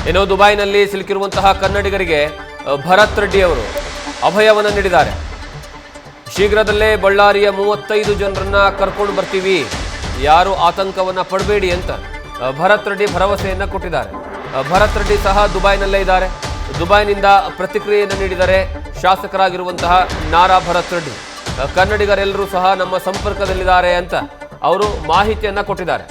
ಇನ್ನು ದುಬೈನಲ್ಲಿ ಸಿಲುಕಿರುವಂತಹ ಕನ್ನಡಿಗರಿಗೆ ಭರತ್ ರೆಡ್ಡಿ ಅವರು ಅಭಯವನ್ನು ನೀಡಿದ್ದಾರೆ. ಶೀಘ್ರದಲ್ಲೇ ಬಳ್ಳಾರಿಯ 35 ಜನರನ್ನ ಕರ್ಕೊಂಡು ಬರ್ತೀವಿ, ಯಾರು ಆತಂಕವನ್ನ ಪಡಬೇಡಿ ಅಂತ ಭರತ್ ರೆಡ್ಡಿ ಭರವಸೆಯನ್ನ ಕೊಟ್ಟಿದ್ದಾರೆ. ಭರತ್ ರೆಡ್ಡಿ ಸಹ ದುಬೈನಲ್ಲೇ ಇದ್ದಾರೆ. ದುಬೈನಿಂದ ಪ್ರತಿಕ್ರಿಯೆಯನ್ನು ನೀಡಿದ್ದಾರೆ ಶಾಸಕರಾಗಿರುವಂತಹ ನಾರಾ ಭರತ್ ರೆಡ್ಡಿ. ಕನ್ನಡಿಗರೆಲ್ಲರೂ ಸಹ ನಮ್ಮ ಸಂಪರ್ಕದಲ್ಲಿದ್ದಾರೆ ಅಂತ ಅವರು ಮಾಹಿತಿಯನ್ನ ಕೊಟ್ಟಿದ್ದಾರೆ.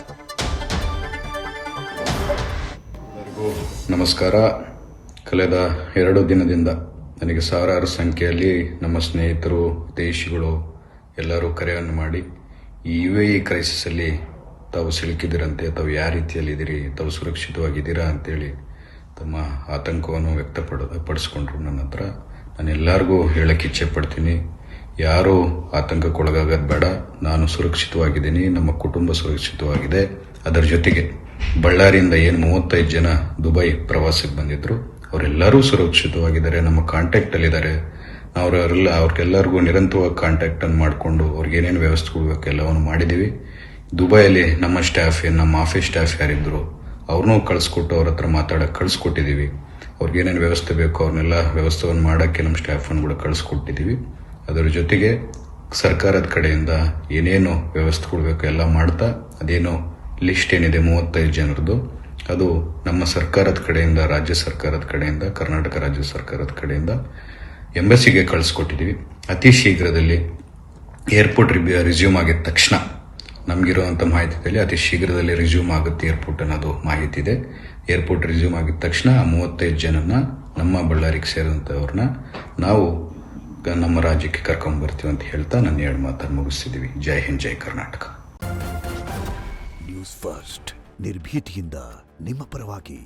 ನಮಸ್ಕಾರ. ಕಳೆದ 2 ದಿನದಿಂದ ನನಗೆ ಸಾವಿರಾರು ಸಂಖ್ಯೆಯಲ್ಲಿ ನಮ್ಮ ಸ್ನೇಹಿತರು, ದೇಶಿಗಳು ಎಲ್ಲರೂ ಕರೆಯನ್ನು ಮಾಡಿ ಈ UAE ಕ್ರೈಸಿಸಲ್ಲಿ ತಾವು ಸಿಲುಕಿದಿರಂತೆ, ತಾವು ಯಾವ ರೀತಿಯಲ್ಲಿದ್ದೀರಿ, ತಾವು ಸುರಕ್ಷಿತವಾಗಿದ್ದೀರಾ ಅಂತೇಳಿ ತಮ್ಮ ಆತಂಕವನ್ನು ವ್ಯಕ್ತಪಡಿಸ್ಕೊಂಡ್ರು ನನ್ನ ಹತ್ರ. ನಾನು ಎಲ್ಲರಿಗೂ ಹೇಳಕ್ಕೆ ಇಚ್ಛೆ ಪಡ್ತೀನಿ, ಯಾರೂ ಆತಂಕಕ್ಕೊಳಗಾಗೋದು ಬೇಡ. ನಾನು ಸುರಕ್ಷಿತವಾಗಿದ್ದೀನಿ, ನಮ್ಮ ಕುಟುಂಬ ಸುರಕ್ಷಿತವಾಗಿದೆ. ಅದರ ಜೊತೆಗೆ ಬಳ್ಳಾರಿಯಿಂದ ಏನು 35 ಜನ ದುಬೈ ಪ್ರವಾಸಕ್ಕೆ ಬಂದಿದ್ರು ಅವರೆಲ್ಲರೂ ಸುರಕ್ಷಿತವಾಗಿದ್ದಾರೆ, ನಮ್ಮ ಕಾಂಟ್ಯಾಕ್ಟಲ್ಲಿದ್ದಾರೆ. ಅವ್ರಿಗೆಲ್ಲರಿಗೂ ನಿರಂತರವಾಗಿ ಕಾಂಟ್ಯಾಕ್ಟನ್ನು ಮಾಡಿಕೊಂಡು ಅವ್ರಿಗೆ ಏನೇನು ವ್ಯವಸ್ಥೆ ಕೊಡಬೇಕು ಎಲ್ಲವನ್ನು ಮಾಡಿದ್ದೀವಿ. ದುಬೈಯಲ್ಲಿ ನಮ್ಮ ಸ್ಟಾಫ್, ನಮ್ಮ ಆಫೀಸ್ ಸ್ಟಾಫ್ ಯಾರಿದ್ರು ಅವ್ರನ್ನೂ ಕಳಿಸ್ಕೊಟ್ಟು ಅವ್ರ ಹತ್ರ ಮಾತಾಡೋಕೆ ಕಳಿಸ್ಕೊಟ್ಟಿದ್ದೀವಿ. ಅವ್ರಿಗೆ ಏನೇನು ವ್ಯವಸ್ಥೆ ಬೇಕು ಅವ್ರನ್ನೆಲ್ಲ ವ್ಯವಸ್ಥೆಯನ್ನು ಮಾಡೋಕ್ಕೆ ನಮ್ಮ ಸ್ಟಾಫನ್ನು ಕೂಡ ಕಳಿಸ್ಕೊಟ್ಟಿದ್ದೀವಿ. ಅದರ ಜೊತೆಗೆ ಸರ್ಕಾರದ ಕಡೆಯಿಂದ ಏನೇನು ವ್ಯವಸ್ಥೆ ಕೊಡಬೇಕು ಎಲ್ಲ ಮಾಡ್ತಾ, ಅದೇನು ಲಿಸ್ಟ್ ಏನಿದೆ 35 ಜನರದ್ದು, ಅದು ನಮ್ಮ ಸರ್ಕಾರದ ಕಡೆಯಿಂದ, ರಾಜ್ಯ ಸರ್ಕಾರದ ಕಡೆಯಿಂದ, ಕರ್ನಾಟಕ ರಾಜ್ಯ ಸರ್ಕಾರದ ಕಡೆಯಿಂದ ಎಂಬಸಿಗೆ ಕಳಿಸ್ಕೊಟ್ಟಿದ್ದೀವಿ. ಅತಿ ಶೀಘ್ರದಲ್ಲಿ ಏರ್ಪೋರ್ಟ್ ರಿಸ್ಯೂಮ್ ಆಗಿದ ತಕ್ಷಣ, ನಮಗಿರುವಂಥ ಮಾಹಿತಿಯಲ್ಲಿ ಅತಿ ಶೀಘ್ರದಲ್ಲಿ ರಿಸ್ಯೂಮ್ ಆಗುತ್ತೆ ಏರ್ಪೋರ್ಟ್ ಅನ್ನೋದು ಮಾಹಿತಿ ಇದೆ. ಏರ್ಪೋರ್ಟ್ ರಿಸ್ಯೂಮ್ ಆಗಿದ ತಕ್ಷಣ 35 ಜನನ ನಮ್ಮ ಬಳ್ಳಾರಿಗೆ ಸೇರಿದಂಥವ್ರನ್ನ ನಾವು ನಮ್ಮ ರಾಜ್ಯಕ್ಕೆ ಕರ್ಕೊಂಡ್ಬರ್ತೀವಿ ಅಂತ ಹೇಳ್ತಾ ನನ್ನ 2 ಮಾತನ್ನು ಮುಗಿಸ್ತಿದ್ದೀವಿ. ಜೈ ಹಿಂದ್, ಜೈ ಕರ್ನಾಟಕ. ನ್ಯೂಸ್ ಫಸ್ಟ್, ನಿರ್ಭೀತಿಯಿಂದ ನಿಮ್ಮ ಪರವಾಗಿ.